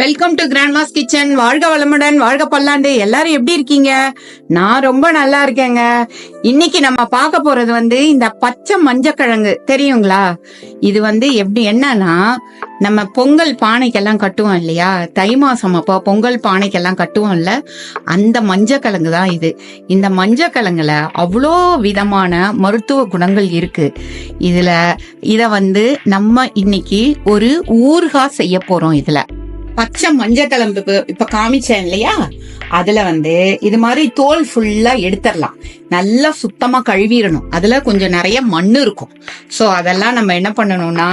Welcome to Grandma's kitchen. வாழ்க வளமுடன், வாழ்க பல்லாண்டு. எல்லாரும் எப்படி இருக்கீங்க? நான் ரொம்ப நல்லா இருக்கேங்க. இன்னைக்கு நம்ம பார்க்க போறது இந்த பச்சை மஞ்சக்கிழங்கு தெரியுங்களா? இது எப்படி என்னன்னா, நம்ம பொங்கல் பானைக்கெல்லாம் கட்டுவோம் இல்லையா? தை மாசம் அப்போ பொங்கல் பானைக்கெல்லாம் கட்டுவோம்ல, அந்த மஞ்சக்கிழங்கு தான் இது. இந்த மஞ்சக்கிழங்குல அவ்வளோ விதமான மருத்துவ குணங்கள் இருக்கு. இத நம்ம இன்னைக்கு ஒரு ஊறுகாய் செய்ய போறோம். இதுல பச்சை மஞ்சக்கிழங்கு இப்ப காமிச்சேன் இல்லையா? அதுல இது மாதிரி தோல் ஃபுல்லா எடுத்துடலாம். நல்லா சுத்தமா கழுவிடணும். அதுல கொஞ்சம் நிறைய மண்ணு இருக்கும். சோ அதெல்லாம் நம்ம என்ன பண்ணணும்னா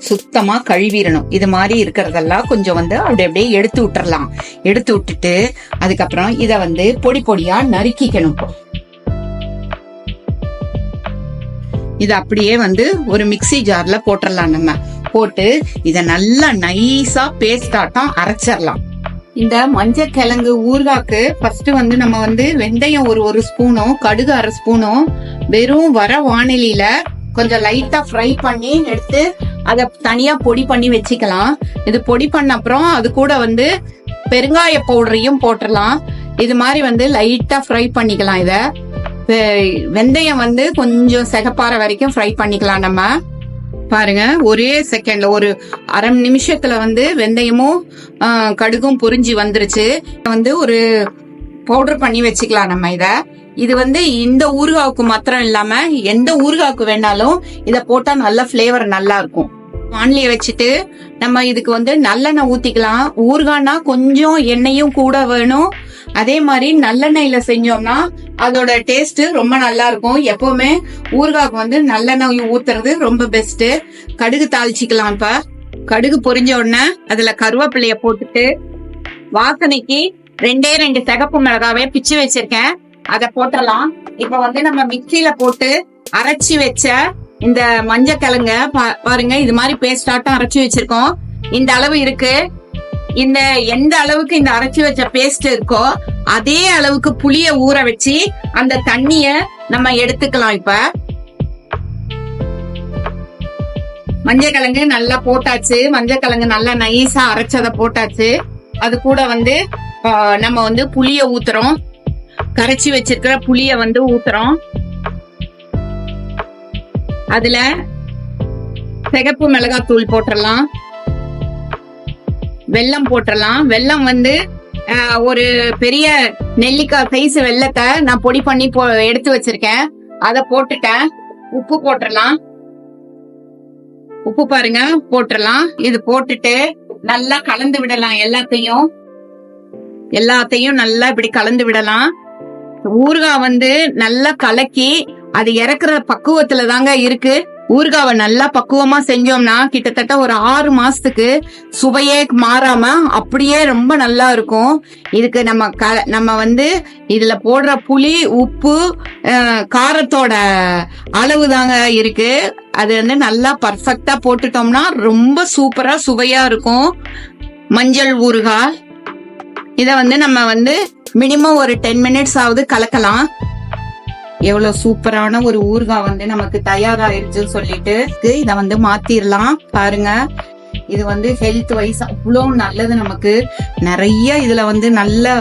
சுத்தமா கழுவிடணும். இது மாதிரி இருக்கிறதெல்லாம் கொஞ்சம் அப்படி அப்படியே எடுத்து விட்டுறலாம். எடுத்து விட்டுட்டு அதுக்கப்புறம் இத பொடி பொடியா நறுக்கிக்கணும். இது அப்படியே ஒரு மிக்ஸி ஜார்ல போட்டுடலாம். நம்ம போட்டு இத நல்லா நைஸா பேஸ்ட் ஆட்டம் அரைச்சிடலாம். இந்த மஞ்சக்கிழங்கு ஊறுகாக்கு ஃபர்ஸ்ட் நம்ம வெந்தயம் ஒரு ஸ்பூனும், கடுகு அரை ஸ்பூனும் வெறும் வர வானிலையில கொஞ்சம் லைட்டா ஃப்ரை பண்ணி எடுத்து அத தனியா பொடி பண்ணி வச்சுக்கலாம். இது பொடி பண்ண அப்புறம் அது கூட பெருங்காய பவுடரையும் போட்டுடலாம். இது மாதிரி லைட்டா ஃப்ரை பண்ணிக்கலாம். இத வெந்தயம் கொஞ்சம் சிகப்பாற வரைக்கும் ஃப்ரை பண்ணிக்கலாம். நம்ம பாருங்க, ஒரே செகண்ட்ல ஒரு அரை நிமிஷத்துல வெந்தயமும் கடுகும் பொரிஞ்சு வந்துருச்சு. ஒரு பவுடர் பண்ணி வச்சுக்கலாம் நம்ம. இது இந்த ஊறுகாவுக்கு மாத்திரம் இல்லாம எந்த ஊறுகாவுக்கு வேணாலும் இத போட்டா நல்ல பிளேவர் நல்லா இருக்கும். வானிலைய வச்சுட்டு நம்ம இதுக்கு நல்லெண்ணெய் ஊத்திக்கலாம். ஊறுகாய்னா கொஞ்சம் எண்ணெயும் கூட வேணும். அதே மாதிரி நல்லெண்ணெயில செஞ்சோம்னா அதோட டேஸ்ட் ரொம்ப நல்லா இருக்கும். எப்பவுமே ஊறுகாய்க்கு நல்லெண்ணெய் ஊத்துறது ரொம்ப பெஸ்ட். கடுகு தாளிச்சுக்கலாம். இப்ப கடுகு பொரிஞ்ச உடனே அதுல கருவேப்பிலைய போட்டுட்டு வாசனைக்கு 2 சிகப்பு மிளகாவே பிச்சு வச்சிருக்கேன், அத போட்டலாம். இப்ப நம்ம மிக்சியில போட்டு அரைச்சி வச்ச இந்த மஞ்சக்கிழங்க பாருங்க, இது மாதிரி பேஸ்ட் ஆட்டம் அரைச்சி வச்சிருக்கோம். இந்த அளவு இருக்கு. இந்த எந்த அளவுக்கு இந்த அரைச்சி வச்ச பேஸ்ட் இருக்கோ அதே அளவுக்கு புளிய ஊற வச்சு அந்த தண்ணிய நம்ம எடுத்துக்கலாம். இப்ப மஞ்சக்கிழங்கு நல்லா போட்டாச்சு. மஞ்சக்கிழங்கு நல்லா நைஸா அரைச்சத போட்டாச்சு. அது கூட நம்ம புளிய ஊத்துறோம். கரைச்சி வச்சிருக்கிற புளிய ஊத்துறோம். அதுல சிகப்பு மிளகாய் தூள் போட்டுடலாம். வெல்லம் போட்டுடலாம். வெல்லம் ஒரு பெரிய நெல்லிக்காய் சைஸ் வெல்லத்தை நான் பொடி பண்ணி எடுத்து வச்சிருக்கேன், அத போட்டுட்டேன். உப்பு போட்டுடலாம். உப்பு பாருங்க போட்டுடலாம். இது போட்டுட்டு நல்லா கலந்து விடலாம். எல்லாத்தையும் நல்லா இப்படி கலந்து விடலாம். ஊறுகாய் நல்லா கலக்கி அது இறக்குற பக்குவத்துல தாங்க இருக்கு. ஊறுகாவை நல்லா பக்குவமா செஞ்சோம்னா கிட்டத்தட்ட ஒரு 6 மாசத்துக்கு சுவையே மாறாம அப்படியே ரொம்ப நல்லா இருக்கும். இதுக்கு நம்ம இதுல போடுற புளி, உப்பு, காரத்தோட அளவு தாங்க இருக்கு. அது நல்லா பர்ஃபெக்டா போட்டுட்டோம்னா ரொம்ப சூப்பரா சுவையா இருக்கும் மஞ்சள் ஊறுகாய். இத நம்ம மினிமம் ஒரு 10 மினிட்ஸ் ஆவது கலக்கலாம். எவ்வளவு சூப்பரான ஒரு ஊறுகாய் நமக்கு தயாராயிருச்சுன்னு சொல்லிட்டு இத மாத்திரலாம். பாருங்க, இது ஹெல்த் வைஸ் அவ்வளவு நல்லது. நமக்கு நிறைய இதுல நல்ல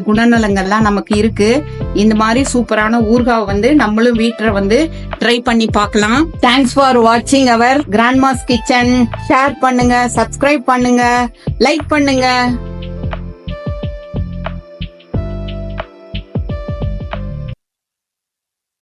குணநலங்கள்லாம் நமக்கு இருக்கு. இந்த மாதிரி சூப்பரான ஊறுகாய் நம்மளும் வீட்டுல ட்ரை பண்ணி பார்க்கலாம். தேங்க்ஸ் ஃபார் வாட்சிங் அவர் கிராண்ட்மாஸ் கிச்சன். ஷேர் பண்ணுங்க, சப்ஸ்கிரைப் பண்ணுங்க, லைக் பண்ணுங்க.